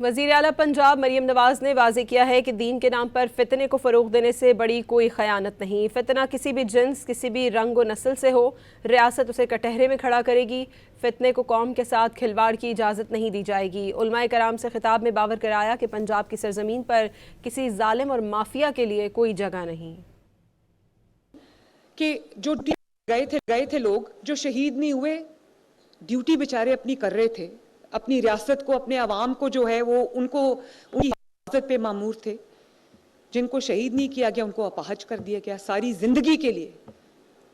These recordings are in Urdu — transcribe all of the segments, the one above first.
وزیر اعلیٰ پنجاب مریم نواز نے واضح کیا ہے کہ دین کے نام پر فتنے کو فروغ دینے سے بڑی کوئی خیانت نہیں۔ فتنہ کسی بھی جنس، کسی بھی رنگ و نسل سے ہو، ریاست اسے کٹہرے میں کھڑا کرے گی۔ فتنے کو قوم کے ساتھ کھلواڑ کی اجازت نہیں دی جائے گی۔ علماء کرام سے خطاب میں باور کرایا کہ پنجاب کی سرزمین پر کسی ظالم اور مافیا کے لیے کوئی جگہ نہیں۔ کہ جو گئے تھے لوگ جو شہید نہیں ہوئے، ڈیوٹی بیچارے اپنی کر رہے تھے، اپنی ریاست کو، اپنے عوام کو جو ہے وہ ان کی حفاظت پہ مامور تھے، جن کو شہید نہیں کیا گیا ان کو اپاہج کر دیا گیا، ساری زندگی کے لیے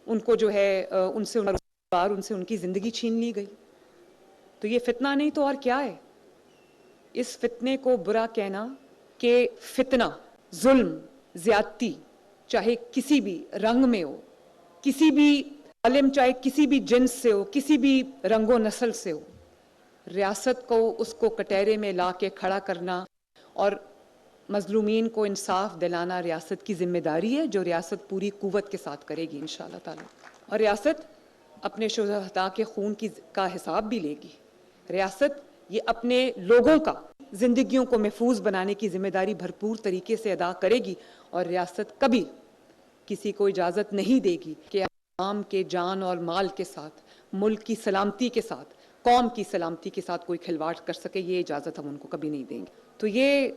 ان کو جو ہے ان سے ان کی زندگی چھین لی گئی۔ تو یہ فتنہ نہیں تو اور کیا ہے؟ اس فتنے کو برا کہنا کہ فتنہ، ظلم، زیادتی چاہے کسی بھی رنگ میں ہو، کسی بھی عالم چاہے کسی بھی جنس سے ہو، کسی بھی رنگ و نسل سے ہو، ریاست کو اس کو کٹہرے میں لا کے کھڑا کرنا اور مظلومین کو انصاف دلانا ریاست کی ذمہ داری ہے، جو ریاست پوری قوت کے ساتھ کرے گی انشاءاللہ تعالی۔ اور ریاست اپنے شہداء کے خون کا حساب بھی لے گی۔ ریاست یہ اپنے لوگوں کا زندگیوں کو محفوظ بنانے کی ذمہ داری بھرپور طریقے سے ادا کرے گی، اور ریاست کبھی کسی کو اجازت نہیں دے گی کہ عوام کے جان اور مال کے ساتھ، ملک کی سلامتی کے ساتھ، قوم کی سلامتی کے ساتھ کوئی کھلواڑ کر سکے۔ یہ اجازت ہم ان کو کبھی نہیں دیں گے۔ تو یہ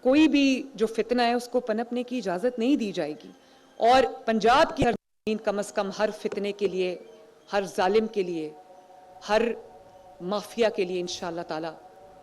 کوئی بھی جو فتنہ ہے اس کو پنپنے کی اجازت نہیں دی جائے گی، اور پنجاب کی ہر زمین کم از کم ہر فتنے کے لیے، ہر ظالم کے لیے، ہر مافیا کے لیے انشاءاللہ تعالی